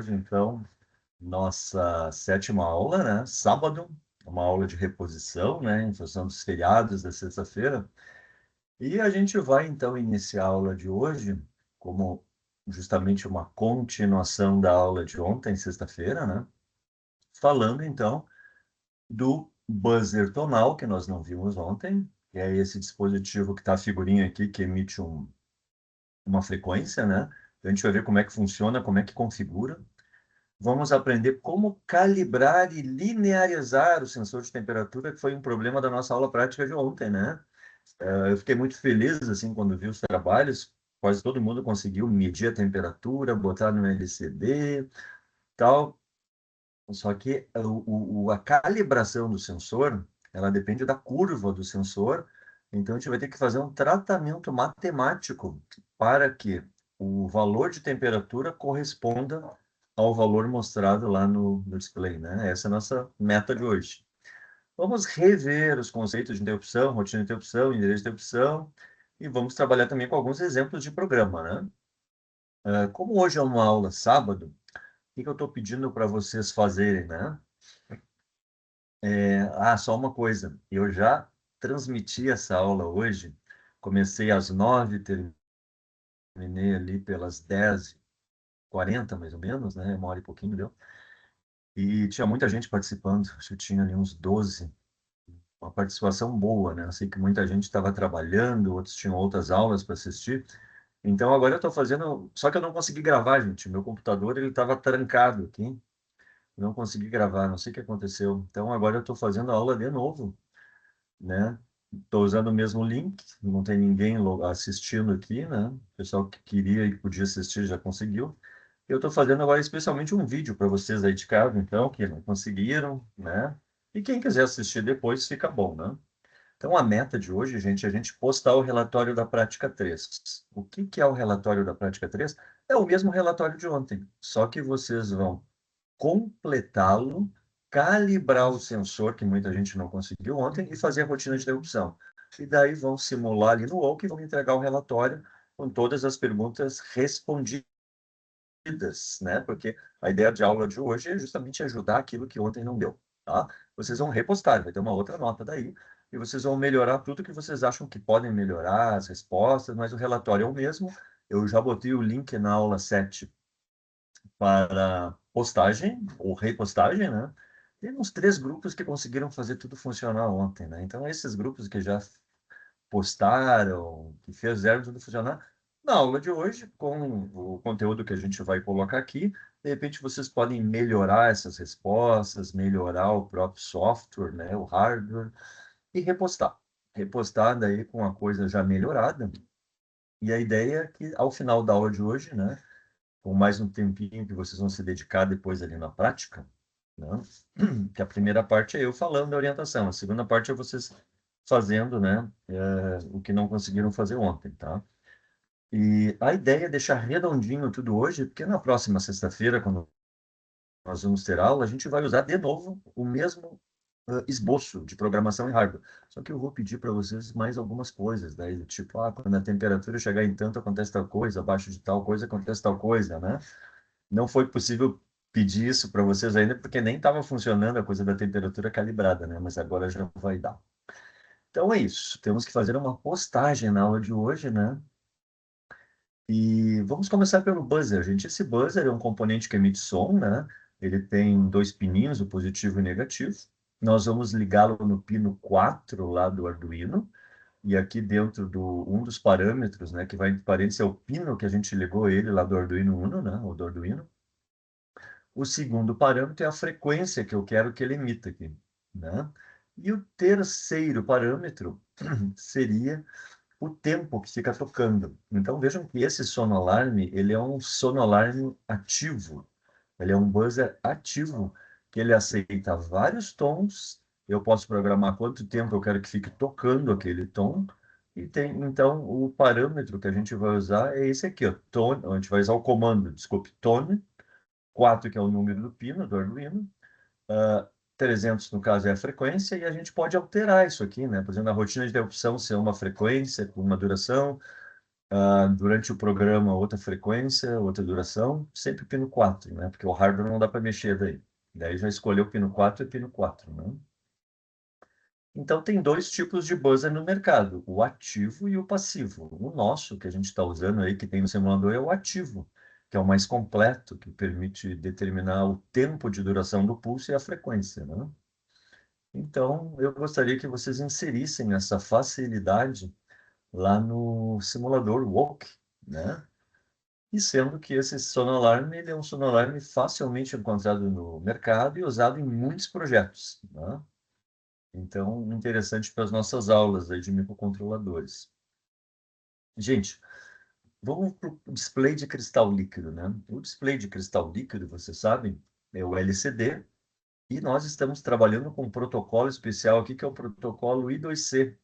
hoje, então, nossa sétima aula, né? Sábado, uma aula de reposição, né? Em função dos feriados da sexta-feira. E a gente vai, então, iniciar a aula de hoje como justamente uma continuação da aula de ontem, sexta-feira, né? Falando, então, do buzzer tonal, que nós não vimos ontem, que é esse dispositivo que está a figurinha aqui, que emite uma frequência, né? A gente vai ver como é que funciona, como é que configura. Vamos aprender como calibrar e linearizar o sensor de temperatura, que foi um problema da nossa aula prática de ontem, né? Eu fiquei muito feliz, assim, quando vi os trabalhos, quase todo mundo conseguiu medir a temperatura, botar no LCD, tal. Só que a calibração do sensor, ela depende da curva do sensor, então a gente vai ter que fazer um tratamento matemático para que o valor de temperatura corresponda ao valor mostrado lá no display, né? Essa é a nossa meta de hoje. Vamos rever os conceitos de interrupção, rotina de interrupção, endereço de interrupção, e vamos trabalhar também com alguns exemplos de programa, né? Como hoje é uma aula sábado, o que que eu estou pedindo para vocês fazerem, né? Só uma coisa, eu já transmiti essa aula hoje, comecei às 9, terminei ali pelas 10h40, mais ou menos, né? Uma hora e pouquinho deu. E tinha muita gente participando, acho que tinha ali uns 12, uma participação boa, né? Eu sei que muita gente estava trabalhando, outros tinham outras aulas para assistir. Então agora eu estou fazendo, só que eu não consegui gravar, gente. Meu computador ele estava trancado aqui, não consegui gravar, não sei o que aconteceu. Então agora eu estou fazendo a aula de novo, né? Estou usando o mesmo link, não tem ninguém assistindo aqui, né? O pessoal que queria e podia assistir já conseguiu. Eu estou fazendo agora especialmente um vídeo para vocês aí de casa, então, que não conseguiram, né? E quem quiser assistir depois, fica bom, né? Então, a meta de hoje, gente, é a gente postar o relatório da prática 3. O que que é o relatório da prática 3? É o mesmo relatório de ontem, só que vocês vão completá-lo, calibrar o sensor, que muita gente não conseguiu ontem, e fazer a rotina de interrupção. E daí vão simular ali no Walk e vão entregar o relatório com todas as perguntas respondidas, né? Porque a ideia de aula de hoje é justamente ajudar aquilo que ontem não deu, tá? Vocês vão repostar, vai ter uma outra nota daí, e vocês vão melhorar tudo que vocês acham que podem melhorar, as respostas, mas o relatório é o mesmo. Eu já botei o link na aula 7 para postagem ou repostagem, né? Tem uns 3 grupos que conseguiram fazer tudo funcionar ontem, né? Então, esses grupos que já postaram, que fizeram tudo funcionar, na aula de hoje, com o conteúdo que a gente vai colocar aqui, de repente vocês podem melhorar essas respostas, melhorar o próprio software, né? O hardware, e repostar. Repostar daí com a coisa já melhorada. E a ideia é que, ao final da aula de hoje, né? Com mais um tempinho que vocês vão se dedicar depois ali na prática, né? Que a primeira parte é eu falando da orientação, a segunda parte é vocês fazendo, né, o que não conseguiram fazer ontem, tá? E a ideia é deixar redondinho tudo hoje, porque na próxima sexta-feira, quando nós vamos ter aula, a gente vai usar de novo o mesmo esboço de programação em hardware. Só que eu vou pedir para vocês mais algumas coisas, daí, tipo, quando a temperatura chegar em tanto acontece tal coisa, abaixo de tal coisa acontece tal coisa, né? Não foi possível pedir isso para vocês ainda, porque nem estava funcionando a coisa da temperatura calibrada, né? Mas agora já vai dar. Então é isso. Temos que fazer uma postagem na aula de hoje, né? E vamos começar pelo buzzer, gente. Esse buzzer é um componente que emite som, né? Ele tem 2 pininhos, o positivo e o negativo. Nós vamos ligá-lo no pino 4 lá do Arduino. E aqui dentro do um dos parâmetros, né, que vai em parênteses, é o pino que a gente ligou ele lá do Arduino Uno, né, ou do Arduino. O segundo parâmetro é a frequência que eu quero que ele emita aqui, né? E o terceiro parâmetro seria o tempo que fica tocando. Então vejam que esse sonoalarme, ele é um sonoalarme ativo. Ele é um buzzer ativo, que ele aceita vários tons. Eu posso programar quanto tempo eu quero que fique tocando aquele tom. E tem, então, o parâmetro que a gente vai usar é esse aqui, ó, tone, a gente vai usar o comando, desculpe, tone, 4, que é o número do pino, do Arduino, 300, no caso, é a frequência, e a gente pode alterar isso aqui, né? Por exemplo, na rotina de interrupção ser uma frequência com uma duração, Durante o programa, outra frequência, outra duração, sempre pino 4, né? Porque o hardware não dá para mexer daí. Daí já escolheu o pino 4 e pino 4, né? Então, tem dois tipos de buzzer no mercado, o ativo e o passivo. O nosso, que a gente está usando aí, que tem no simulador, é o ativo, que é o mais completo, que permite determinar o tempo de duração do pulso e a frequência, né? Então, eu gostaria que vocês inserissem essa facilidade lá no simulador Walk, né? E sendo que esse sonoalarme, ele é um sonoalarme facilmente encontrado no mercado e usado em muitos projetos, né? Então, interessante para as nossas aulas aí de microcontroladores. Gente, vamos para o display de cristal líquido, né? O display de cristal líquido, vocês sabem, é o LCD, e nós estamos trabalhando com um protocolo especial aqui, que é o protocolo I2C,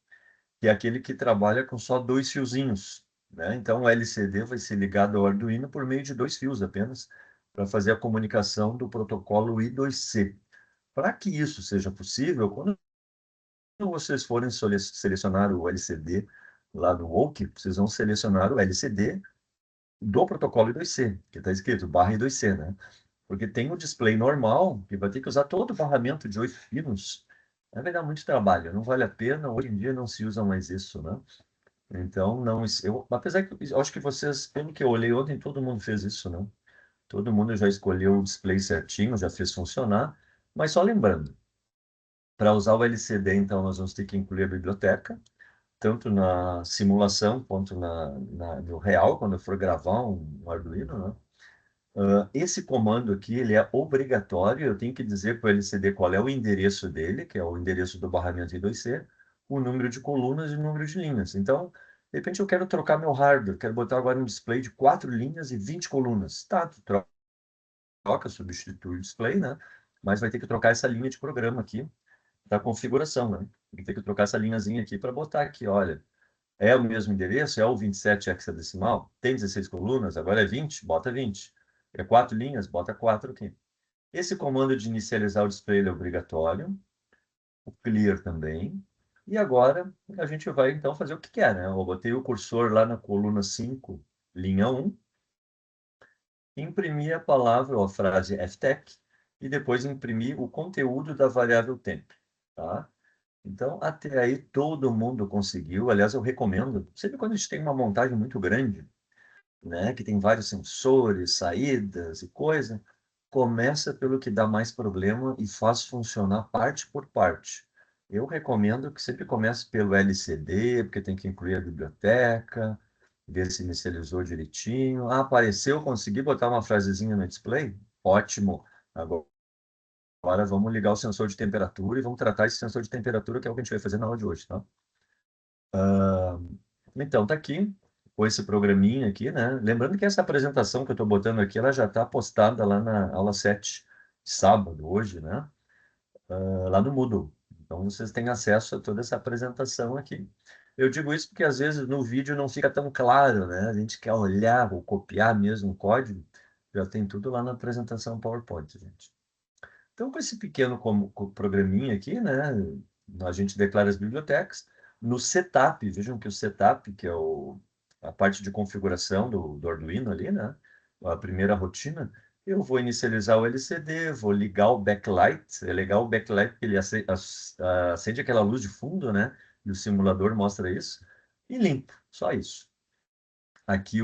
que é aquele que trabalha com só dois fiozinhos, né? Então, o LCD vai ser ligado ao Arduino por meio de dois fios apenas, para fazer a comunicação do protocolo I2C. Para que isso seja possível, quando vocês forem selecionar o LCD lá do Woke, vocês vão selecionar o LCD do protocolo I2C, que está escrito barra I2C, né? Porque tem o display normal, que vai ter que usar todo o barramento de 8 pinos. Aí vai dar muito trabalho, não vale a pena, hoje em dia não se usa mais isso, né? Então, não, apesar que eu acho que vocês, pelo que eu olhei ontem, todo mundo fez isso, né? Todo mundo já escolheu o display certinho, já fez funcionar, mas só lembrando, para usar o LCD, então, nós vamos ter que incluir a biblioteca, tanto na simulação quanto no real, quando eu for gravar um Arduino, né? Esse comando aqui, ele é obrigatório, eu tenho que dizer para o LCD qual é o endereço dele, que é o endereço do barramento I2C, o número de colunas e o número de linhas. Então, de repente eu quero trocar meu hardware, quero botar agora um display de 4 linhas e 20 colunas. Tá, tu troca, substitui o display, né? Mas vai ter que trocar essa linha de programa aqui da configuração, né? Vai ter que trocar essa linhazinha aqui para botar aqui, olha, é o mesmo endereço, é o 27 hexadecimal, tem 16 colunas, agora é 20, bota 20. É 4 linhas, bota 4 aqui. Esse comando de inicializar o display é obrigatório, o clear também. E agora a gente vai então fazer o que quer, né? Eu botei o cursor lá na coluna 5, linha 1, imprimi a palavra ou a frase ftech e depois imprimi o conteúdo da variável temp, tá? Então, até aí todo mundo conseguiu. Aliás, eu recomendo, sempre quando a gente tem uma montagem muito grande, né, que tem vários sensores, saídas e coisa, começa pelo que dá mais problema e faz funcionar parte por parte. Eu recomendo que sempre comece pelo LCD, porque tem que incluir a biblioteca, ver se inicializou direitinho. Ah, apareceu, consegui botar uma frasezinha no display? Ótimo. Agora vamos ligar o sensor de temperatura e vamos tratar esse sensor de temperatura, que é o que a gente vai fazer na aula de hoje, tá? Então, tá aqui, com esse programinha aqui, né? Lembrando que essa apresentação que eu estou botando aqui, ela já está postada lá na aula 7, sábado, hoje, né? Lá no Moodle. Então, vocês têm acesso a toda essa apresentação aqui. Eu digo isso porque, às vezes, no vídeo não fica tão claro, né? A gente quer olhar ou copiar mesmo o código, já tem tudo lá na apresentação PowerPoint, gente. Então, com esse pequeno programinha aqui, né, a gente declara as bibliotecas. No setup, vejam que o setup, que é a parte de configuração do Arduino ali, né, a primeira rotina, eu vou inicializar o LCD, vou ligar o backlight. É legal o backlight porque ele acende aquela luz de fundo, né, e o simulador mostra isso, e limpo, só isso. Aqui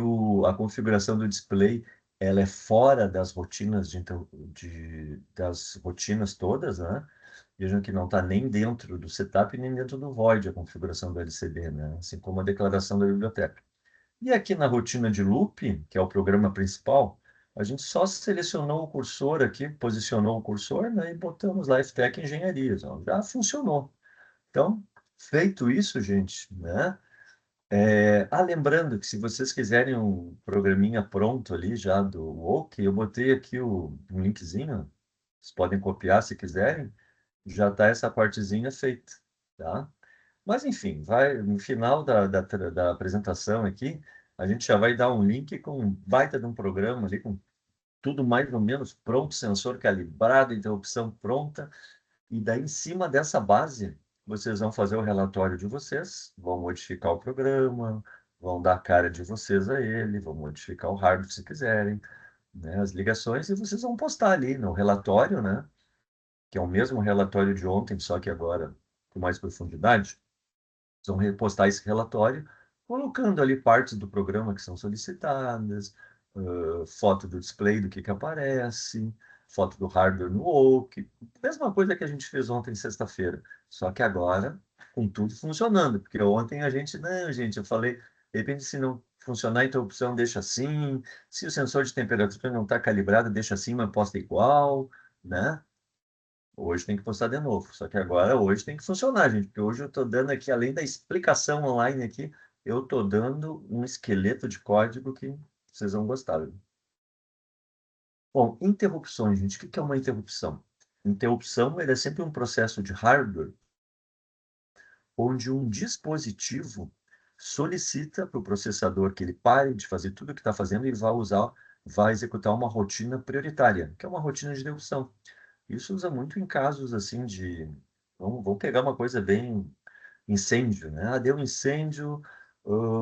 a configuração do display, ela é fora das rotinas das rotinas todas, né? Vejam que não está nem dentro do setup nem dentro do void a configuração do LCD, né? Assim como a declaração da biblioteca. E aqui na rotina de loop, que é o programa principal, a gente só selecionou o cursor aqui, posicionou o cursor, né? E botamos lá FTech Engenharias, ó, já funcionou. Então, feito isso, gente, né? Lembrando que se vocês quiserem um programinha pronto ali já do Woke, eu botei aqui um linkzinho, vocês podem copiar se quiserem, já está essa partezinha feita, tá? Mas enfim, no final da apresentação aqui, a gente já vai dar um link com um baita de um programa ali, com tudo mais ou menos pronto, sensor calibrado, interrupção pronta, e daí, em cima dessa base, vocês vão fazer o relatório de vocês, vão modificar o programa, vão dar a cara de vocês a ele, vão modificar o hardware se quiserem, né, as ligações, e vocês vão postar ali no relatório, né, que é o mesmo relatório de ontem, só que agora com mais profundidade. Vão repostar esse relatório, colocando ali partes do programa que são solicitadas, foto do display do que aparece, foto do hardware no OK, mesma coisa que a gente fez ontem, sexta-feira, só que agora com tudo funcionando, porque ontem a gente, não, gente, eu falei, de repente, se não funcionar a interrupção, deixa assim, se o sensor de temperatura não está calibrado, deixa assim, mas posta igual, né? Hoje tem que postar de novo. Só que agora, hoje tem que funcionar, gente. Porque hoje eu estou dando aqui, além da explicação online aqui, eu estou dando um esqueleto de código que vocês vão gostar. Viu? Bom, interrupções, gente. O que é uma interrupção? Interrupção é sempre um processo de hardware onde um dispositivo solicita para o processador que ele pare de fazer tudo o que está fazendo e vai executar uma rotina prioritária, que é uma rotina de interrupção. Isso usa muito em casos assim de. Vamos pegar uma coisa bem incêndio, né? Ah, deu incêndio,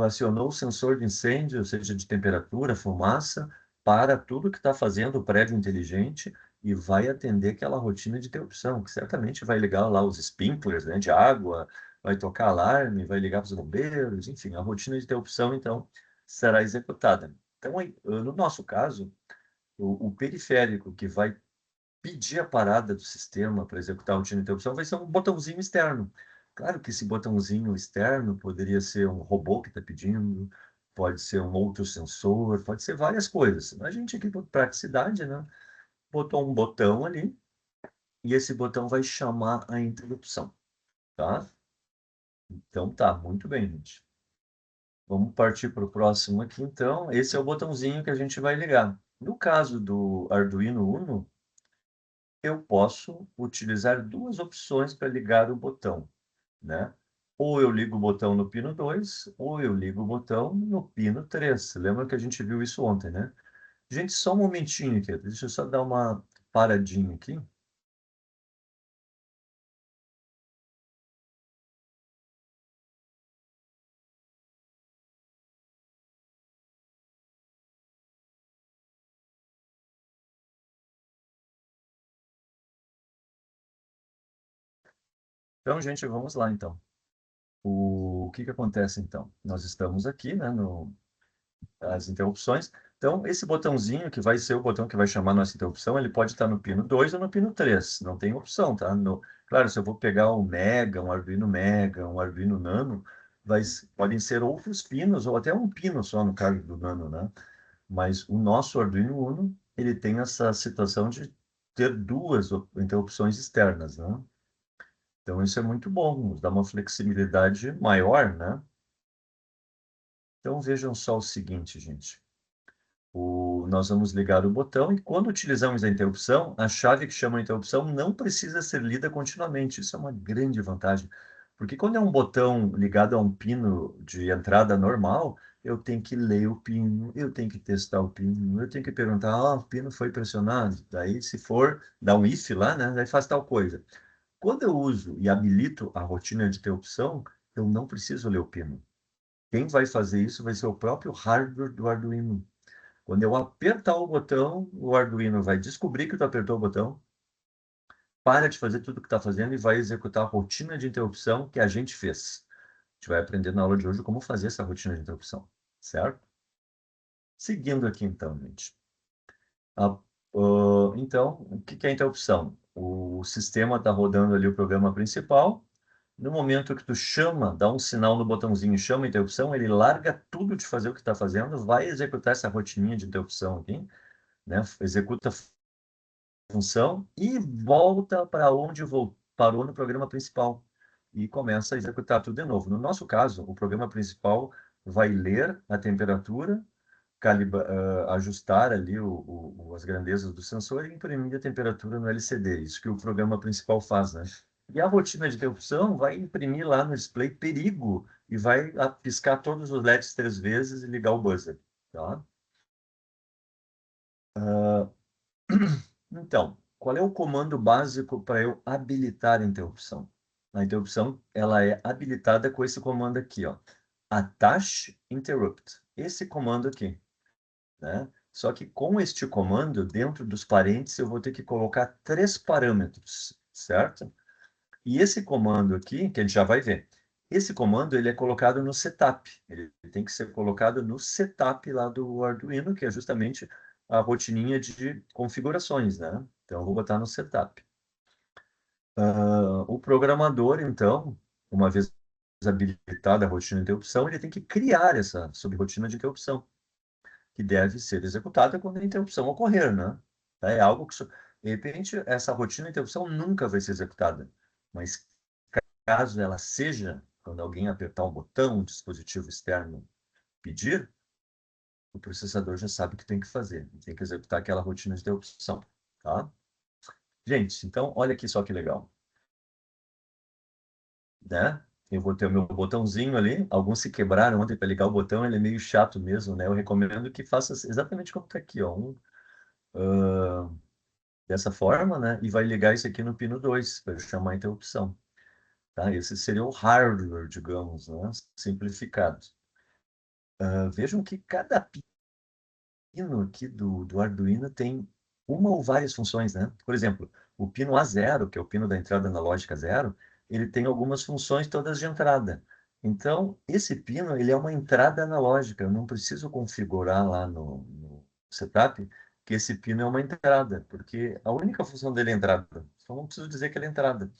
acionou o sensor de incêndio, seja de temperatura, fumaça, para tudo que está fazendo o prédio inteligente e vai atender aquela rotina de interrupção, que certamente vai ligar lá os sprinklers, né, de água, vai tocar alarme, vai ligar para os bombeiros, enfim, a rotina de interrupção, então, será executada. Então, no nosso caso, o periférico que vai pedir a parada do sistema para executar a rotina de interrupção vai ser um botãozinho externo. Claro que esse botãozinho externo poderia ser um robô que está pedindo, pode ser um outro sensor, pode ser várias coisas. A gente aqui, por praticidade, né, botou um botão ali e esse botão vai chamar a interrupção, tá? Então tá, muito bem, gente. Vamos partir para o próximo aqui, então. Esse é o botãozinho que a gente vai ligar. No caso do Arduino Uno, eu posso utilizar duas opções para ligar o botão, né? Ou eu ligo o botão no pino 2, ou eu ligo o botão no pino 3. Lembra que a gente viu isso ontem, né? Gente, só um momentinho aqui. Deixa eu só dar uma paradinha aqui. Então, gente, vamos lá, então. O que que acontece, então? Nós estamos aqui, né, no, as interrupções. Então, esse botãozinho, que vai ser o botão que vai chamar a nossa interrupção, ele pode estar no pino 2 ou no pino 3. Não tem opção, tá? Claro, se eu vou pegar um Mega, um Arduino Nano, podem ser outros pinos, ou até um pino só, no caso do Nano, né? Mas o nosso Arduino Uno, ele tem essa situação de ter duas interrupções externas, né? Então, isso é muito bom, nos dá uma flexibilidade maior, né? Então, vejam só o seguinte, gente. Nós vamos ligar o botão e quando utilizamos a interrupção, a chave que chama a interrupção não precisa ser lida continuamente. Isso é uma grande vantagem, porque quando é um botão ligado a um pino de entrada normal, eu tenho que ler o pino, eu tenho que testar o pino, eu tenho que perguntar, o pino foi pressionado. Daí, se for, dá um if lá, né? Daí faz tal coisa. Quando eu uso e habilito a rotina de interrupção, eu não preciso ler o pino. Quem vai fazer isso vai ser o próprio hardware do Arduino. Quando eu apertar o botão, o Arduino vai descobrir que tu apertou o botão, para de fazer tudo o que está fazendo e vai executar a rotina de interrupção que a gente fez. A gente vai aprender na aula de hoje como fazer essa rotina de interrupção, certo? Seguindo aqui então, gente. Então, o que que é interrupção? O sistema está rodando ali o programa principal. No momento que tu chama, dá um sinal no botãozinho, chama a interrupção, ele larga tudo de fazer o que está fazendo, vai executar essa rotininha de interrupção aqui, né? Executa função e volta para onde parou no programa principal e começa a executar tudo de novo. No nosso caso, o programa principal vai ler a temperatura, ajustar ali as grandezas do sensor e imprimir a temperatura no LCD. Isso que o programa principal faz, né? E a rotina de interrupção vai imprimir lá no display perigo e vai piscar todos os LEDs 3 vezes e ligar o buzzer, tá? Então, qual é o comando básico para eu habilitar a interrupção? A interrupção, ela é habilitada com esse comando aqui, ó. Attach interrupt. Esse comando aqui, né? Só que com este comando, dentro dos parênteses, eu vou ter que colocar 3 parâmetros, certo? E esse comando aqui, que a gente já vai ver, esse comando ele é colocado no setup. Ele tem que ser colocado no setup lá do Arduino, que é justamente a rotininha de configurações, né? Então, eu vou botar no setup. O programador, então, uma vez habilitada a rotina de interrupção, ele tem que criar essa subrotina de interrupção, que deve ser executada quando a interrupção ocorrer, né? É algo que, de repente, essa rotina de interrupção nunca vai ser executada, mas caso ela seja, quando alguém apertar um botão, um dispositivo externo pedir, o processador já sabe o que tem que fazer, tem que executar aquela rotina de interrupção, tá? Gente, então, olha aqui só que legal, né? Eu vou ter o meu botãozinho ali. Alguns se quebraram ontem para ligar o botão, ele é meio chato mesmo, né? Eu recomendo que faça exatamente como está aqui, ó. Dessa forma, né? E vai ligar isso aqui no pino 2 para chamar a interrupção, tá? Esse seria o hardware, digamos, né? Simplificado. Vejam que cada pino aqui do Arduino tem uma ou várias funções, né? Por exemplo, o pino A0, que é o pino da entrada analógica zero, ele tem algumas funções todas de entrada. Então, esse pino, ele é uma entrada analógica. Eu não preciso configurar lá no setup que esse pino é uma entrada, porque a única função dele é entrada. Só não preciso dizer que ele é entrada.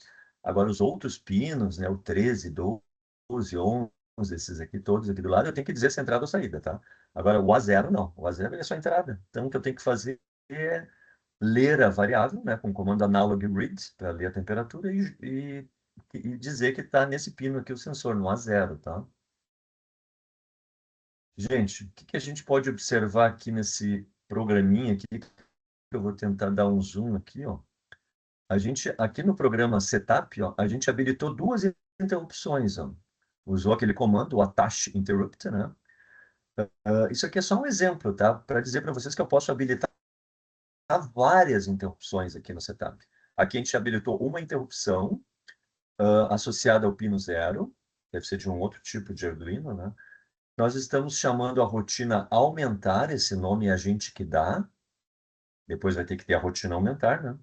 Agora, os outros pinos, né, o 13, 12, 11, esses aqui todos aqui do lado, eu tenho que dizer se é entrada ou saída, tá? Agora, o A0 não. O A0 é só entrada. Então, o que eu tenho que fazer é ler a variável, né, com o comando analog read, para ler a temperatura e dizer que está nesse pino aqui o sensor, no A0, tá? Gente, o que que a gente pode observar aqui nesse programinha aqui? Eu vou tentar dar um zoom aqui, ó. A gente, aqui no programa Setup, ó, a gente habilitou 2 interrupções, ó. Usou aquele comando, o attach interrupt, né? Isso aqui é só um exemplo, tá? Para dizer para vocês que eu posso habilitar várias interrupções aqui no setup. Aqui a gente habilitou uma interrupção associada ao pino zero, deve ser de um outro tipo de Arduino, né? Nós estamos chamando a rotina aumentar, esse nome é a gente que dá, depois vai ter que ter a rotina aumentar, né?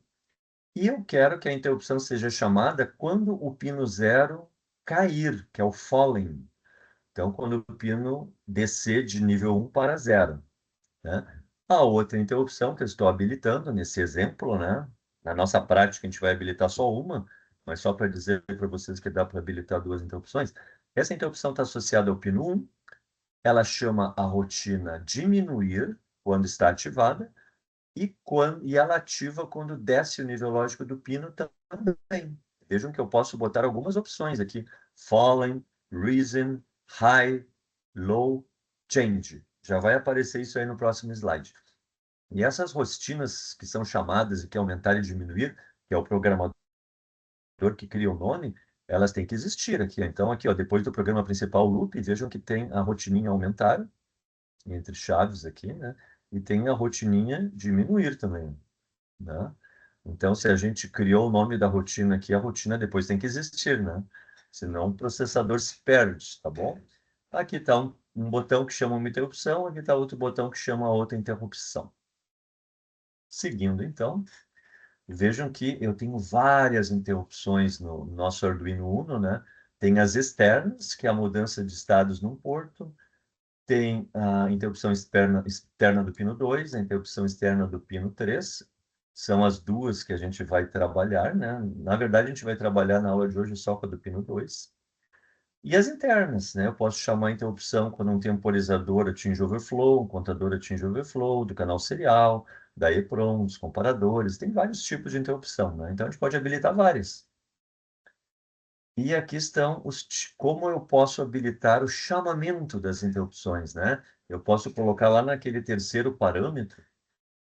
E eu quero que a interrupção seja chamada quando o pino zero cair, que é o falling. Então, quando o pino descer de nível 1 para zero, né? A outra interrupção que eu estou habilitando nesse exemplo, né? Na nossa prática, a gente vai habilitar só uma, mas só para dizer para vocês que dá para habilitar 2 interrupções. Essa interrupção está associada ao pino 1, ela chama a rotina diminuir quando está ativada e ela ativa quando desce o nível lógico do pino também. Vejam que eu posso botar algumas opções aqui: falling, reason, high, low, change. Já vai aparecer isso aí no próximo slide. E essas rotinas que são chamadas e que aumentar e diminuir, que é o programador que cria o nome, elas têm que existir aqui. Então, aqui, ó, depois do programa principal loop, vejam que tem a rotininha aumentar, entre chaves aqui, né? E tem a rotininha diminuir também, né? Então, se a gente criou o nome da rotina aqui, a rotina depois tem que existir, né? Senão o processador se perde, tá bom? Aqui está um botão que chama uma interrupção, aqui está outro botão que chama outra interrupção. Seguindo, então, vejam que eu tenho várias interrupções no nosso Arduino Uno, né? Tem as externas, que é a mudança de estados num porto. Tem a interrupção externa do pino 2, a interrupção externa do pino 3. São as duas que a gente vai trabalhar, né? Na verdade, a gente vai trabalhar na aula de hoje só com a do pino 2. E as internas, né? Eu posso chamar a interrupção quando um temporizador atinge overflow, um contador atinge overflow, do canal serial, da EEPROM, dos comparadores. Tem vários tipos de interrupção, né? Então, a gente pode habilitar várias. E aqui estão como eu posso habilitar o chamamento das interrupções, né? Eu posso colocar lá naquele terceiro parâmetro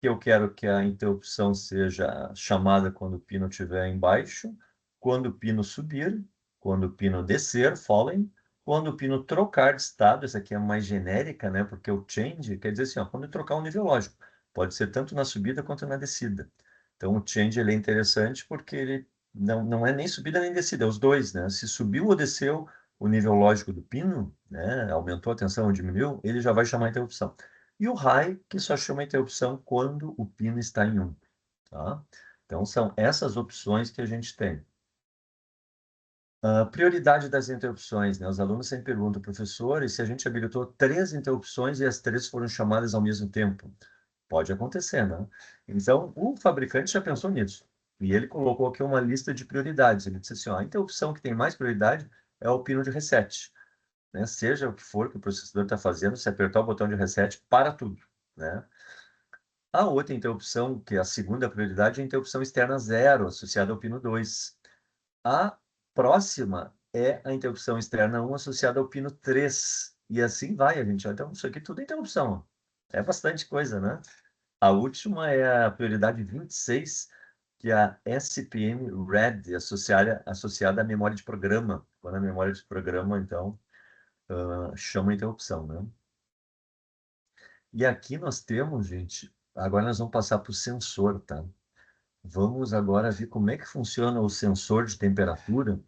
que eu quero que a interrupção seja chamada quando o pino estiver embaixo, quando o pino subir, quando o pino descer, falling, quando o pino trocar de estado, essa aqui é mais genérica, né? Porque o change quer dizer assim, ó, quando trocar um nível lógico, pode ser tanto na subida quanto na descida. Então o change ele é interessante porque ele não é nem subida nem descida, é os dois, né? Se subiu ou desceu o nível lógico do pino, né? Aumentou a tensão ou diminuiu, ele já vai chamar a interrupção. E o high, que só chama a interrupção quando o pino está em 1, tá? Então, são essas opções que a gente tem. Prioridade das interrupções, né? Os alunos sempre perguntam, professor, e se a gente habilitou 3 interrupções e as 3 foram chamadas ao mesmo tempo? Pode acontecer, né? Então, o fabricante já pensou nisso. E ele colocou aqui uma lista de prioridades. Ele disse assim, ó, a interrupção que tem mais prioridade é o pino de reset, né? Seja o que for que o processador está fazendo, se apertar o botão de reset, para tudo, né? A outra interrupção, que é a segunda prioridade, é a interrupção externa zero, associada ao pino 2. A próxima é a interrupção externa 1 associada ao pino 3. E assim vai, a gente. Então, isso aqui tudo é interrupção. É bastante coisa, né? A última é a prioridade 26, que é a SPM Red, associada à memória de programa. Quando a memória de programa, então, chama interrupção, né? E aqui nós temos, gente, agora nós vamos passar para o sensor, tá? Vamos agora ver como é que funciona o sensor de temperatura,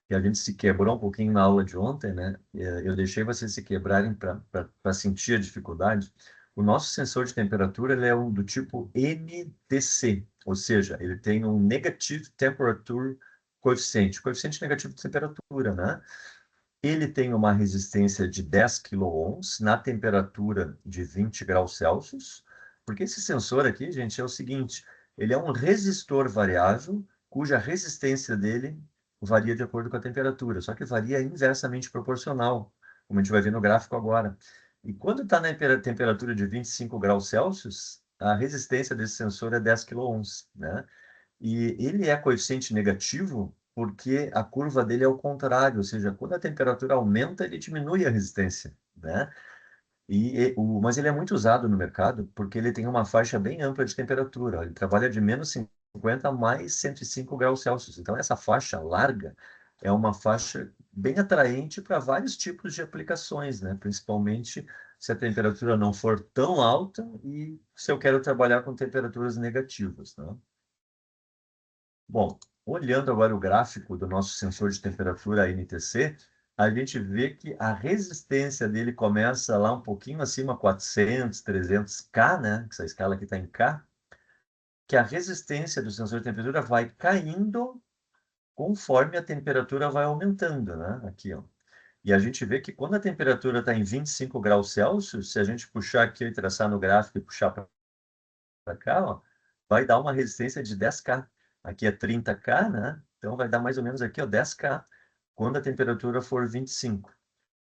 que a gente se quebrou um pouquinho na aula de ontem, né? Eu deixei vocês se quebrarem para sentir a dificuldade. O nosso sensor de temperatura ele é um do tipo NTC, ou seja, ele tem um Negative Temperature coeficiente negativo de temperatura, né? Ele tem uma resistência de 10 quiloohms na temperatura de 20 graus Celsius, porque esse sensor aqui, gente, é o seguinte, ele é um resistor variável, cuja resistência dele varia de acordo com a temperatura, só que varia inversamente proporcional, como a gente vai ver no gráfico agora. E quando está na temperatura de 25 graus Celsius, a resistência desse sensor é 10 quiloohms, né? E ele é coeficiente negativo porque a curva dele é o contrário, ou seja, quando a temperatura aumenta, ele diminui a resistência, né? Mas ele é muito usado no mercado porque ele tem uma faixa bem ampla de temperatura. Ele trabalha de -50 a mais 105 graus Celsius. Então, essa faixa larga é uma faixa bem atraente para vários tipos de aplicações, né? Principalmente se a temperatura não for tão alta e se eu quero trabalhar com temperaturas negativas, né? Bom, olhando agora o gráfico do nosso sensor de temperatura NTC, a gente vê que a resistência dele começa lá um pouquinho acima, 400, 300K, né? Essa escala aqui está em K, que a resistência do sensor de temperatura vai caindo conforme a temperatura vai aumentando, né? Aqui, ó. E a gente vê que quando a temperatura está em 25 graus Celsius, se a gente puxar aqui e traçar no gráfico e puxar para cá, ó, vai dar uma resistência de 10K. Aqui é 30K, né? Então vai dar mais ou menos aqui, ó, 10K, quando a temperatura for 25.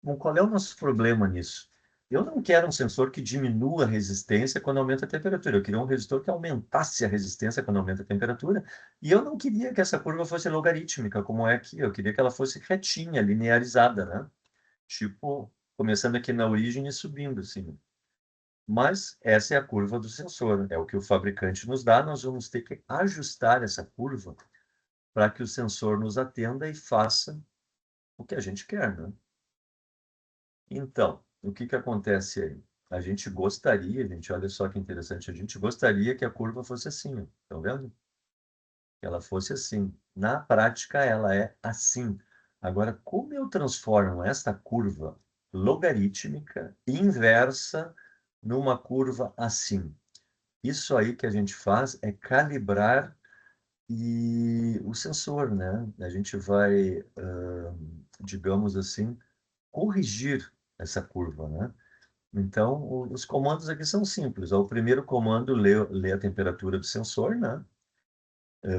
Bom, qual é o nosso problema nisso? Eu não quero um sensor que diminua a resistência quando aumenta a temperatura. Eu queria um resistor que aumentasse a resistência quando aumenta a temperatura. E eu não queria que essa curva fosse logarítmica, como é aqui. Eu queria que ela fosse retinha, linearizada, né? Tipo, começando aqui na origem e subindo, assim. Mas essa é a curva do sensor, é o que o fabricante nos dá, nós vamos ter que ajustar essa curva para que o sensor nos atenda e faça o que a gente quer, né? Então, o que que acontece aí? A gente gostaria, gente, olha só que interessante, a gente gostaria que a curva fosse assim, ó, estão vendo? Que ela fosse assim. Na prática, ela é assim. Agora, como eu transformo esta curva logarítmica inversa numa curva assim? Isso aí que a gente faz é calibrar o sensor, né? A gente vai, digamos assim, corrigir essa curva, né? Então, os comandos aqui são simples. O primeiro comando lê a temperatura do sensor, né?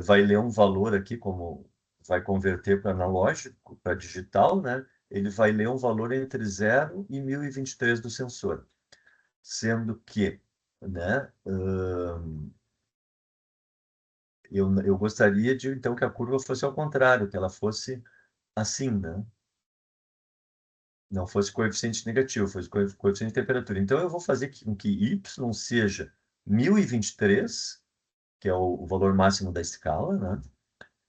Vai ler um valor aqui, como vai converter para analógico, para digital, né? Ele vai ler um valor entre 0 e 1023 do sensor, sendo que, né? Eu gostaria de, então, que a curva fosse ao contrário, que ela fosse assim, né? Não fosse coeficiente negativo, fosse coeficiente de temperatura. Então, eu vou fazer com que y seja 1023, que é o valor máximo da escala, né?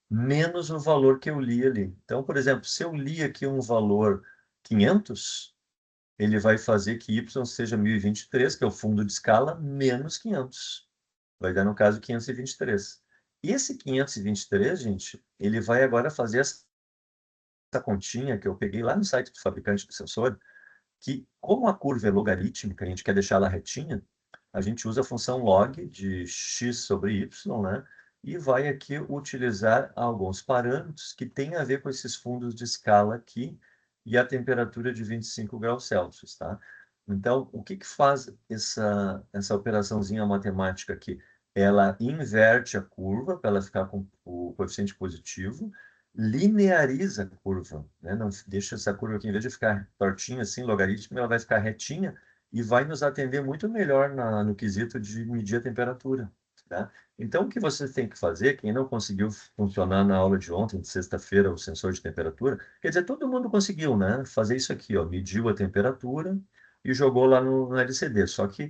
Menos o valor que eu li ali. Então, por exemplo, se eu li aqui um valor 500, ele vai fazer que y seja 1023, que é o fundo de escala, menos 500. Vai dar, no caso, 523. E esse 523, gente, ele vai agora fazer essa continha que eu peguei lá no site do fabricante do sensor, que como a curva é logarítmica, a gente quer deixar ela retinha, a gente usa a função log de x sobre y, né? E vai aqui utilizar alguns parâmetros que têm a ver com esses fundos de escala aqui e a temperatura de 25 graus Celsius, tá? Então, o que que faz essa operaçãozinha matemática aqui? Ela inverte a curva para ela ficar com o coeficiente positivo, lineariza a curva, né? Não deixa essa curva aqui, em vez de ficar tortinha assim, logarítmica, ela vai ficar retinha e vai nos atender muito melhor no quesito de medir a temperatura, tá? Então, o que você tem que fazer, quem não conseguiu funcionar na aula de ontem, de sexta-feira, o sensor de temperatura, quer dizer, todo mundo conseguiu, né? Fazer isso aqui, ó, mediu a temperatura e jogou lá no LCD. Só que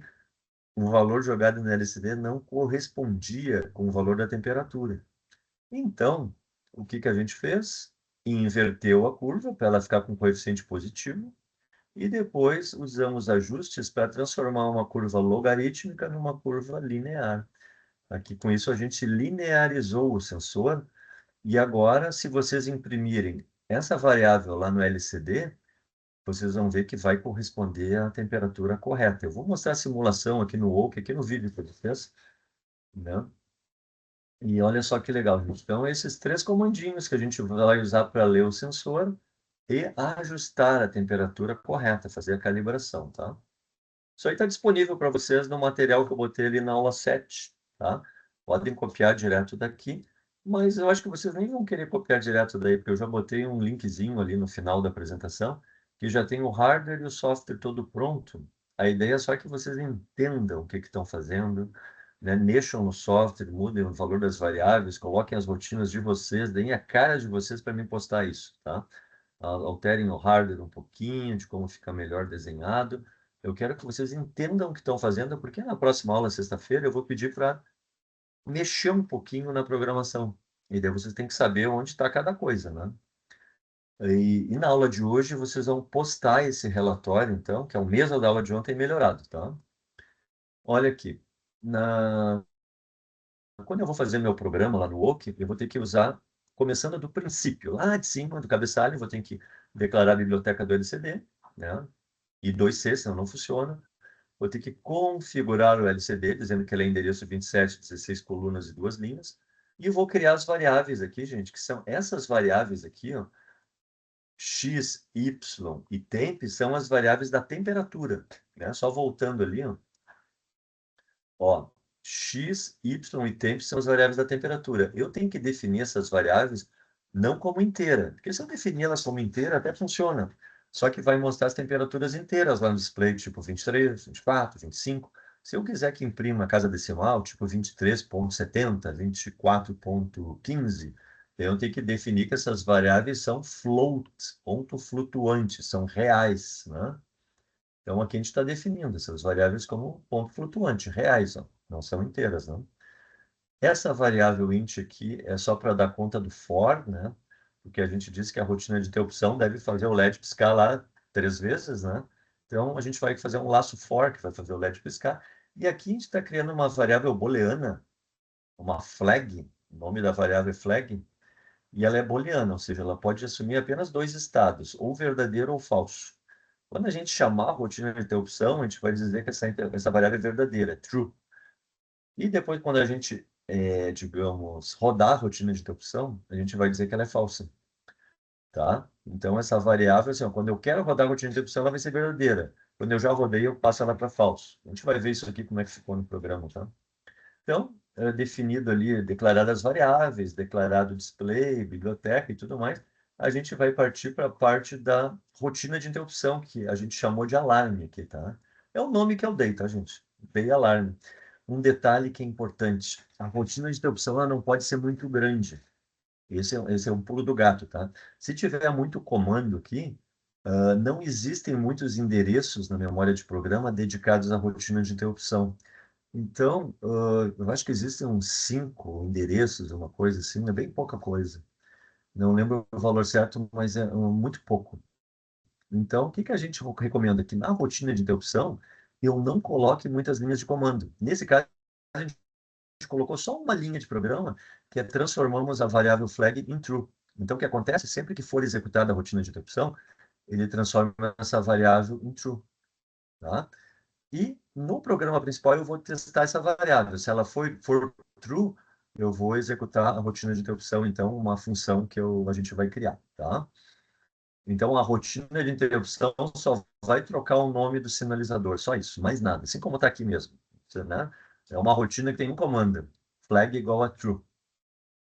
o valor jogado no LCD não correspondia com o valor da temperatura. Então, o que que a gente fez? Inverteu a curva para ela ficar com coeficiente positivo e depois usamos ajustes para transformar uma curva logarítmica numa curva linear. Aqui, com isso, a gente linearizou o sensor e agora, se vocês imprimirem essa variável lá no LCD, vocês vão ver que vai corresponder à temperatura correta. Eu vou mostrar a simulação aqui no Oak, aqui no vídeo para vocês, né? E olha só que legal, gente. Então, esses três comandinhos que a gente vai usar para ler o sensor e ajustar a temperatura correta, fazer a calibração, tá? Isso aí está disponível para vocês no material que eu botei ali na aula 7, tá? Podem copiar direto daqui, mas eu acho que vocês nem vão querer copiar direto daí, porque eu já botei um linkzinho ali no final da apresentação, que já tem o hardware e o software todo pronto. A ideia é só que vocês entendam o que que estão fazendo, né? Mexam no software, mudem o valor das variáveis, coloquem as rotinas de vocês, deem a cara de vocês para mim postar isso, tá? Alterem o hardware um pouquinho, de como fica melhor desenhado. Eu quero que vocês entendam o que estão fazendo, porque na próxima aula, sexta-feira, eu vou pedir para mexer um pouquinho na programação. E daí vocês têm que saber onde está cada coisa, né? E na aula de hoje, vocês vão postar esse relatório, então, que é o mesmo da aula de ontem melhorado, tá? Olha aqui. Quando eu vou fazer meu programa lá no Oak, eu vou ter que usar, começando do princípio, lá de cima do cabeçalho, eu vou ter que declarar a biblioteca do LCD, né? E 2C, senão não funciona. Vou ter que configurar o LCD, dizendo que ele é endereço 27, 16 colunas e duas linhas. E eu vou criar as variáveis aqui, gente, que são essas variáveis aqui, ó, x, y e temp, são as variáveis da temperatura, né? Só voltando ali, ó, x, y e temp são as variáveis da temperatura. Eu tenho que definir essas variáveis não como inteira, porque se eu definir elas como inteira, até funciona. Só que vai mostrar as temperaturas inteiras lá no display, tipo 23, 24, 25. Se eu quiser que imprima a casa decimal, tipo 23,70, 24,15, eu tenho que definir que essas variáveis são float, ponto flutuante, são reais, né? Então, aqui a gente está definindo essas variáveis como ponto flutuante, reais, ó, não são inteiras, não. Essa variável int aqui é só para dar conta do for, né? Porque a gente disse que a rotina de interrupção deve fazer o LED piscar lá 3 vezes, né? Então, a gente vai fazer um laço for, que vai fazer o LED piscar. E aqui a gente está criando uma variável booleana, uma flag, o nome da variável é flag, e ela é booleana, ou seja, ela pode assumir apenas dois estados, ou verdadeiro ou falso. Quando a gente chamar a rotina de interrupção, a gente vai dizer que essa variável é verdadeira, é true. E depois, quando a gente, digamos, rodar a rotina de interrupção, a gente vai dizer que ela é falsa, tá? Então, essa variável, assim, ó, quando eu quero rodar a rotina de interrupção, ela vai ser verdadeira. Quando eu já rodei, eu passo ela para falso. A gente vai ver isso aqui, como é que ficou no programa, tá? Então, definido ali, declarado as variáveis, declarado o display, biblioteca e tudo mais, a gente vai partir para a parte da rotina de interrupção, que a gente chamou de alarme aqui, tá? É o nome que eu dei, tá, gente? Dei alarme. Um detalhe que é importante, a rotina de interrupção ela não pode ser muito grande. Esse é um pulo do gato, tá? Se tiver muito comando aqui, não existem muitos endereços na memória de programa dedicados à rotina de interrupção. Então, eu acho que existem uns 5 endereços, uma coisa assim, é bem pouca coisa. Não lembro o valor certo, mas é muito pouco. Então, o que que a gente recomenda? Que na rotina de interrupção, eu não coloque muitas linhas de comando. Nesse caso, a gente colocou só uma linha de programa, que é transformamos a variável flag em true. Então, o que acontece? Sempre que for executada a rotina de interrupção, ele transforma essa variável em true, tá? E no programa principal eu vou testar essa variável. Se ela for true, eu vou executar a rotina de interrupção, então, uma função que a gente vai criar, tá? Então, a rotina de interrupção só vai trocar o nome do sinalizador, só isso, mais nada. Assim como está aqui mesmo, né? É uma rotina que tem um comando, flag igual a true.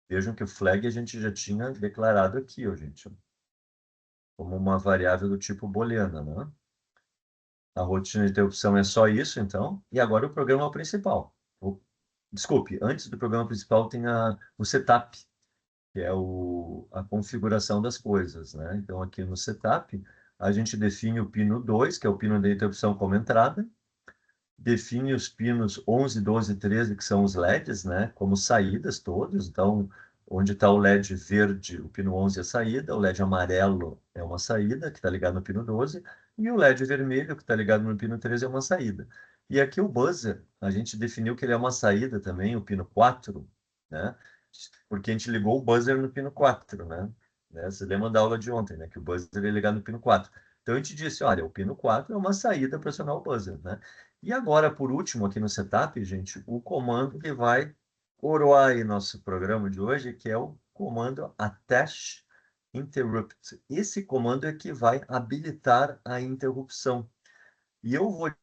Vejam que o flag a gente já tinha declarado aqui, ó, gente, como uma variável do tipo booleana, né? A rotina de interrupção é só isso, então. E agora o programa principal. Desculpe, antes do programa principal tem o setup, que é a configuração das coisas, né? Então, aqui no setup, a gente define o pino 2, que é o pino da interrupção como entrada, define os pinos 11, 12 e 13, que são os LEDs, né? Como saídas todos. Então, onde está o LED verde, o pino 11 é a saída, o LED amarelo é uma saída, que está ligado no pino 12, e o LED vermelho, que está ligado no pino 13, é uma saída. E aqui o buzzer, a gente definiu que ele é uma saída também, o pino 4, né? Porque a gente ligou o buzzer no pino 4, né? Você lembra da aula de ontem, né? Que o buzzer é ligado no pino 4. Então a gente disse, olha, o pino 4 é uma saída para acionar o buzzer, né? E agora, por último, aqui no setup, gente, o comando que vai coroar aí nosso programa de hoje, que é o comando attach interrupt. Esse comando é que vai habilitar a interrupção. E eu vou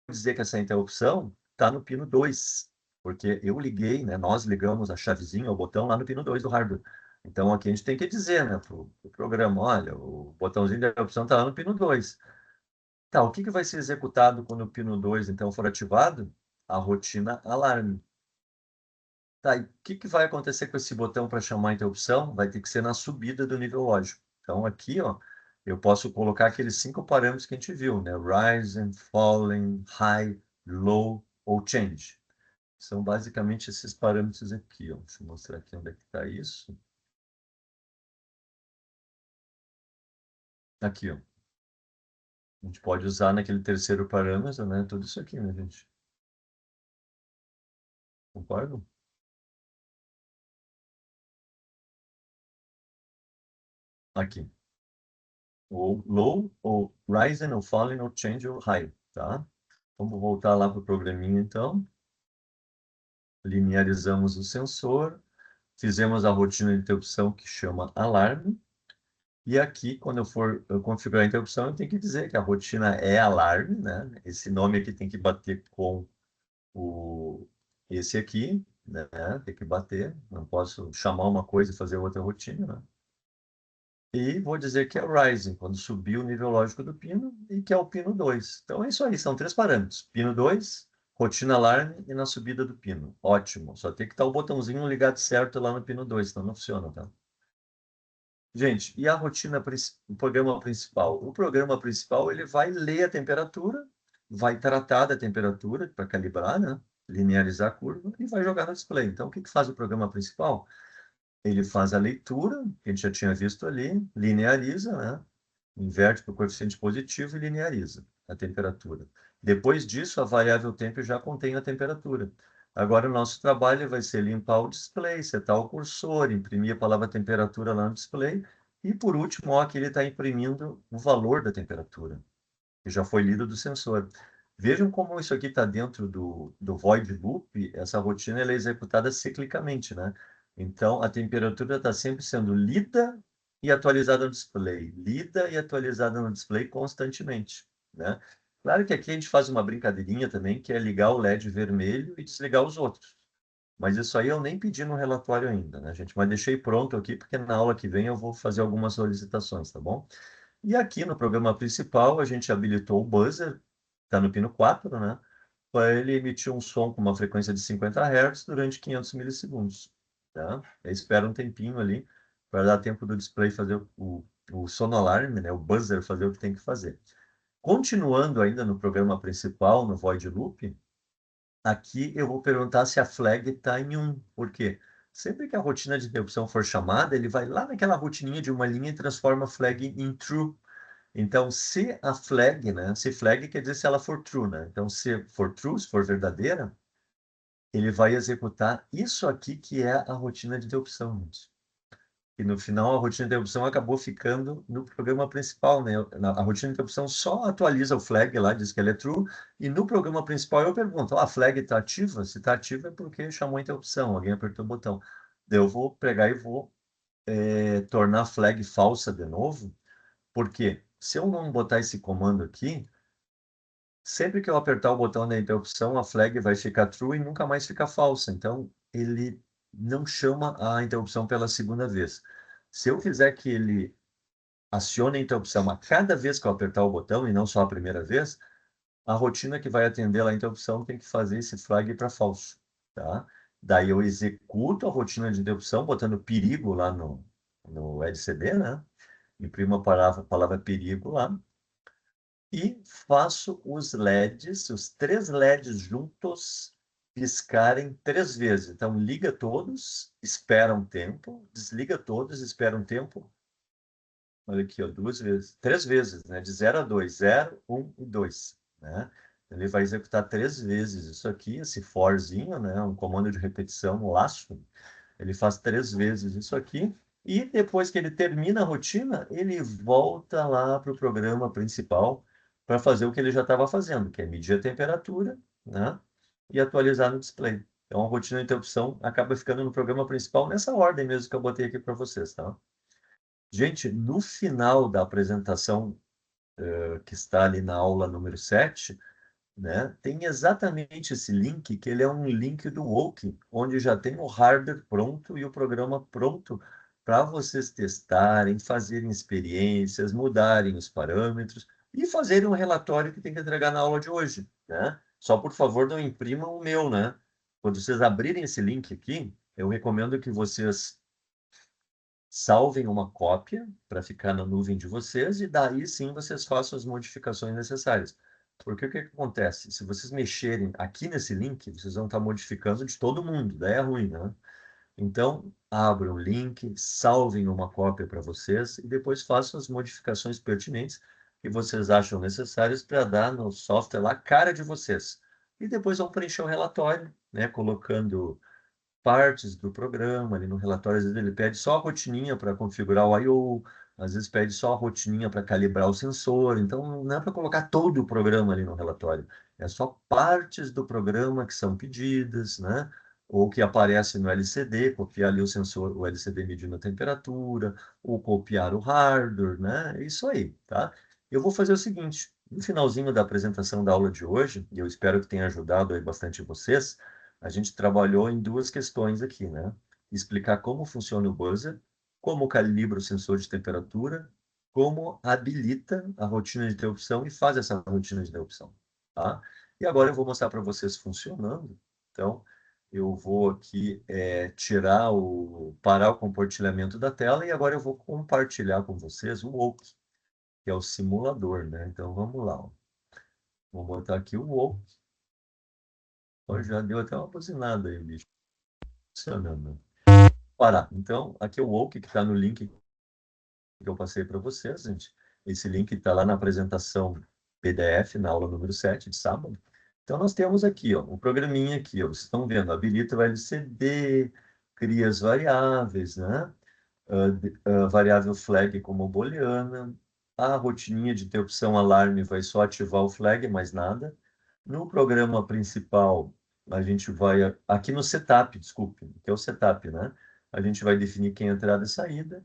dizer que essa interrupção está no pino 2, porque eu liguei, né, nós ligamos a chavezinha, o botão lá no pino 2 do hardware. Então aqui a gente tem que dizer, né, para o programa, olha, o botãozinho de interrupção está lá no pino 2. Tá, o que que vai ser executado quando o pino 2 então, for ativado? A rotina alarme. Tá, e o que que vai acontecer com esse botão para chamar a interrupção? Vai ter que ser na subida do nível lógico. Então, aqui, ó, eu posso colocar aqueles 5 parâmetros que a gente viu, né? Rising, falling, high, low ou change. São basicamente esses parâmetros aqui, ó. Deixa eu mostrar aqui onde é que está isso. Aqui, ó. A gente pode usar naquele terceiro parâmetro, né? Tudo isso aqui, né, gente? Concordo? Aqui. Ou low, ou rising, ou falling, ou change, ou high, tá? Vamos voltar lá para o programinha, então. Linearizamos o sensor, fizemos a rotina de interrupção que chama alarme, e aqui, quando eu configurar a interrupção, eu tenho que dizer que a rotina é alarme, né? Esse nome aqui tem que bater com o, esse aqui, né? Tem que bater, não posso chamar uma coisa e fazer outra rotina, né? E vou dizer que é o rising, quando subir o nível lógico do pino, e que é o pino 2. Então é isso aí, são 3 parâmetros. Pino 2, rotina alarme e na subida do pino. Ótimo, só tem que estar o botãozinho ligado certo lá no pino 2, senão não funciona, tá? Gente, e a rotina, o programa principal? O programa principal, ele vai ler a temperatura, vai tratar da temperatura para calibrar, né? Linearizar a curva e vai jogar no display. Então, o que que faz o programa principal? Ele faz a leitura, que a gente já tinha visto ali, lineariza, né? Inverte para o coeficiente positivo e lineariza a temperatura. Depois disso, a variável tempo já contém a temperatura. Agora, o nosso trabalho vai ser limpar o display, setar o cursor, imprimir a palavra temperatura lá no display. E, por último, ó, aqui ele está imprimindo o valor da temperatura, que já foi lido do sensor. Vejam como isso aqui está dentro do void loop, essa rotina ela é executada ciclicamente, né? Então, a temperatura está sempre sendo lida e atualizada no display, lida e atualizada no display constantemente, né? Claro que aqui a gente faz uma brincadeirinha também, que é ligar o LED vermelho e desligar os outros. Mas isso aí eu nem pedi no relatório ainda, né, gente? Mas deixei pronto aqui, porque na aula que vem eu vou fazer algumas solicitações, tá bom? E aqui no programa principal, a gente habilitou o buzzer, está no pino 4, né? Para ele emitir um som com uma frequência de 50 Hz durante 500 milissegundos. Tá? Aí espera um tempinho ali para dar tempo do display fazer o sonoalarme, né? O buzzer fazer o que tem que fazer. Continuando ainda no programa principal, no void loop, aqui eu vou perguntar se a flag está em 1. Por quê? Sempre que a rotina de interrupção for chamada, ele vai lá naquela rotininha de uma linha e transforma a flag em true. Então, se a flag, né? Se flag quer dizer se ela for true, né? Então, se for true, se for verdadeira, ele vai executar isso aqui que é a rotina de interrupção, gente. E no final, a rotina de interrupção acabou ficando no programa principal, né? A rotina de interrupção só atualiza o flag lá, diz que ele é true, e no programa principal eu pergunto, a flag está ativa? Se está ativa é porque chamou a interrupção, alguém apertou o botão. Daí eu vou pegar e vou tornar a flag falsa de novo, porque se eu não botar esse comando aqui, sempre que eu apertar o botão da interrupção, a flag vai ficar true e nunca mais fica falsa. Então, ele não chama a interrupção pela segunda vez. Se eu quiser que ele acione a interrupção a cada vez que eu apertar o botão, e não só a primeira vez, a rotina que vai atender lá a interrupção tem que fazer esse flag para falso. Tá? Daí eu executo a rotina de interrupção, botando perigo lá no LCD, né? Imprimo a palavra perigo lá, e faço os LEDs, os três LEDs juntos, piscarem 3 vezes. Então, liga todos, espera um tempo, desliga todos, espera um tempo. Olha aqui, ó, 2 vezes, 3 vezes, né? De 0 a 2, 0, 1 e 2, né? Ele vai executar 3 vezes isso aqui, esse forzinho, né? Um comando de repetição, um laço. Ele faz 3 vezes isso aqui. E depois que ele termina a rotina, ele volta lá para o programa principal para fazer o que ele já estava fazendo, que é medir a temperatura, né? E atualizar no display. Então, a rotina de interrupção acaba ficando no programa principal nessa ordem mesmo que eu botei aqui para vocês, tá? Gente, no final da apresentação, que está ali na aula número 7, né, tem exatamente esse link, que ele é um link do Woke, onde já tem o hardware pronto e o programa pronto para vocês testarem, fazerem experiências, mudarem os parâmetros e fazerem um relatório que tem que entregar na aula de hoje, né? Só, por favor, não imprimam o meu, né? Quando vocês abrirem esse link aqui, eu recomendo que vocês salvem uma cópia para ficar na nuvem de vocês e daí sim vocês façam as modificações necessárias. Porque o que que acontece? Se vocês mexerem aqui nesse link, vocês vão estar modificando de todo mundo, daí é ruim, né? Então, abram o link, salvem uma cópia para vocês e depois façam as modificações pertinentes que vocês acham necessárias para dar no software lá a cara de vocês. E depois vão preencher o relatório, né, colocando partes do programa, ali no relatório, às vezes ele pede só a rotininha para configurar o I/O, às vezes pede só a rotininha para calibrar o sensor, então não é para colocar todo o programa ali no relatório, é só partes do programa que são pedidas, né? Ou que aparecem no LCD, copiar ali o sensor, o LCD medindo a temperatura, ou copiar o hardware, né? É isso aí, tá? Eu vou fazer o seguinte, no finalzinho da apresentação da aula de hoje, e eu espero que tenha ajudado aí bastante vocês, a gente trabalhou em duas questões aqui, né? Explicar como funciona o buzzer, como calibra o sensor de temperatura, como habilita a rotina de interrupção e faz essa rotina de interrupção, tá? E agora eu vou mostrar para vocês funcionando. Então, eu vou aqui parar o compartilhamento da tela e agora eu vou compartilhar com vocês o Woke, que é o simulador, né? Então, vamos lá, ó. Vou botar aqui o Woke. Ó, já deu até uma buzinada aí, bicho. Funcionando. Parar. Então, aqui é o Woke, que está no link que eu passei para vocês, gente. Esse link está lá na apresentação PDF, na aula número 7 de sábado. Então, nós temos aqui, ó, um programinha aqui, ó, vocês estão vendo, habilita o LCD, cria as variáveis, né? Variável flag como booleana, a rotininha de interrupção alarme vai só ativar o flag, mais nada. No programa principal, a gente vai, aqui no setup, desculpe, que é o setup, né? A gente vai definir quem é entrada e saída,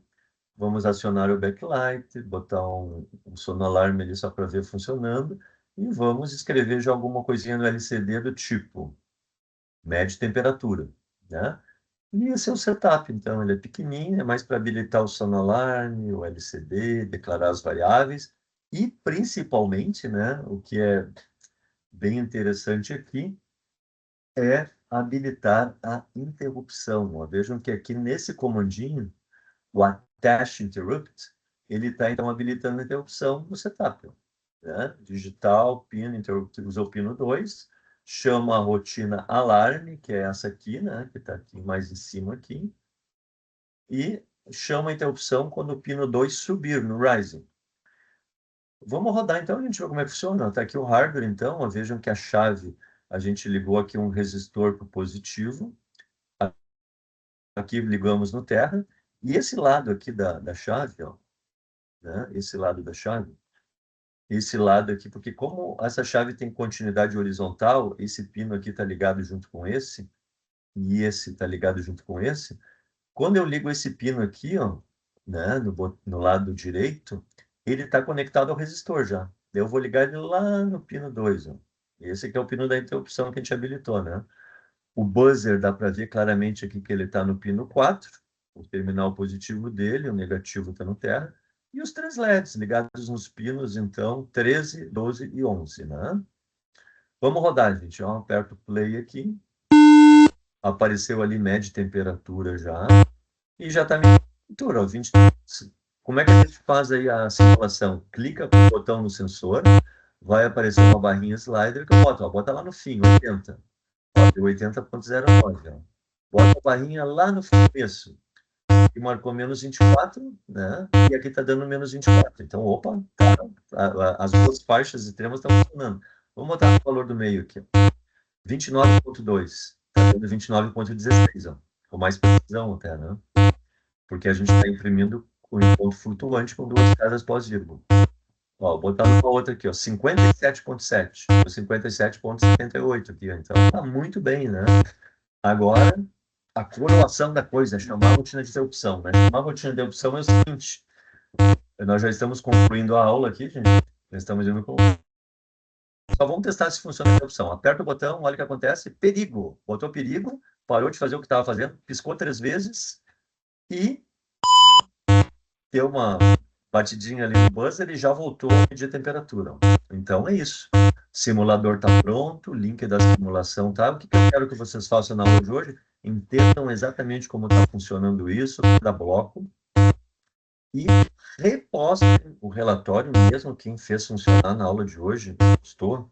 vamos acionar o backlight, botar um sono-alarme ali só para ver funcionando, e vamos escrever já alguma coisinha no LCD do tipo, mede temperatura, né? E esse é o setup, então, ele é pequenininho, é mais para habilitar o sono-alarme, o LCD, declarar as variáveis, e principalmente, né, o que é bem interessante aqui, é habilitar a interrupção. Ó. Vejam que aqui nesse comandinho, o attach interrupt, ele está então habilitando a interrupção no setup. Né? Digital, pino, interrupt, usa o pino 2, chama a rotina alarme, que é essa aqui, né? Que está aqui mais em cima aqui, e chama a interrupção quando o pino 2 subir no rising. Vamos rodar então, a gente vê como é que funciona. Está aqui o hardware, então, ó, vejam que a chave, a gente ligou aqui um resistor para o positivo, aqui ligamos no terra, E esse lado aqui da chave, ó, né? Esse lado da chave, esse lado aqui, porque como essa chave tem continuidade horizontal, esse pino aqui está ligado junto com esse, e esse está ligado junto com esse, quando eu ligo esse pino aqui, ó, né, no lado direito, ele está conectado ao resistor já. Eu vou ligar ele lá no pino 2, ó. Esse aqui é o pino da interrupção que a gente habilitou, né? O buzzer dá para ver claramente aqui que ele está no pino 4, o terminal positivo dele, o negativo está no terra, e os três LEDs ligados nos pinos, então, 13, 12 e 11, né? Vamos rodar, gente. Eu aperto o play aqui, apareceu ali média temperatura já, e já está minha temperatura, ó, 20. Como é que a gente faz aí a simulação? Clica com o botão no sensor, vai aparecer uma barrinha slider que eu boto, ó, bota lá no fim, 80. Ó, deu 80,09, ó. Bota a barrinha lá no começo, que marcou menos 24, né? E aqui está dando menos 24. Então, opa, tá, as duas faixas extremas estão funcionando. Vamos botar o valor do meio aqui, ó. 29,2. Está dando 29,16, ó. Com mais precisão até, né? Porque a gente está imprimindo o encontro flutuante com duas casas pós-vírgula. Ó, botando uma outra aqui, ó, 57,7, 57,78 aqui, ó. Então tá muito bem, né? Agora, a coroação da coisa, chamar a rotina de interrupção, né? Chamar a rotina de interrupção é o seguinte, nós já estamos concluindo a aula aqui, gente, já estamos indo com... Só vamos testar se funciona a interrupção. Aperta o botão, olha o que acontece, perigo. Botou perigo, parou de fazer o que estava fazendo, piscou 3 vezes e deu uma batidinha ali no buzzer e já voltou a medir a temperatura. Então é isso. Simulador está pronto, link da simulação tá. O que eu quero que vocês façam na aula de hoje? Entendam exatamente como está funcionando isso, cada bloco, e repostem o relatório, mesmo quem fez funcionar na aula de hoje, postou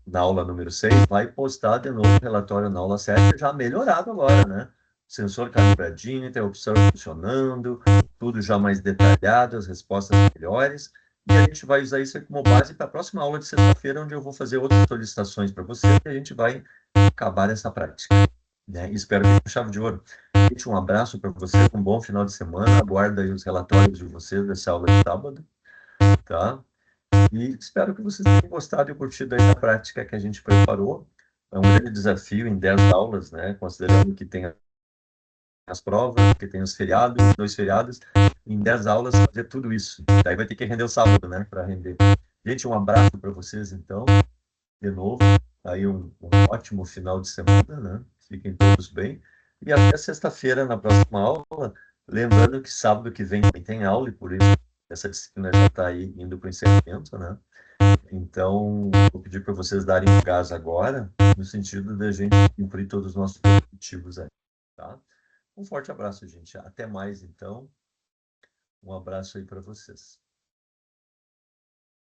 na aula número 6, vai postar de novo o relatório na aula 7, já melhorado agora, né? Sensor calibradinho, interrupção funcionando, tudo já mais detalhado, as respostas melhores. E a gente vai usar isso como base para a próxima aula de sexta-feira, onde eu vou fazer outras solicitações para você e a gente vai acabar essa prática. Né? Espero que tenha chave de ouro. Gente, um abraço para você, um bom final de semana. Aguardo aí os relatórios de vocês dessa aula de sábado, tá? E espero que vocês tenham gostado e curtido aí a prática que a gente preparou. É um grande desafio em 10 aulas, né? Considerando que tem as provas, que tem os feriados, 2 feriados, em 10 aulas fazer tudo isso. Daí vai ter que render o sábado, né? Para render. Gente, um abraço para vocês, então, de novo. Aí um ótimo final de semana, né? Fiquem todos bem. E até sexta-feira, na próxima aula. Lembrando que sábado que vem também tem aula, e por isso essa disciplina já está aí indo para o encerramento, né? Então, vou pedir para vocês darem um gás agora, no sentido de a gente cumprir todos os nossos objetivos aí, tá? Um forte abraço, gente. Até mais, então. Um abraço aí para vocês.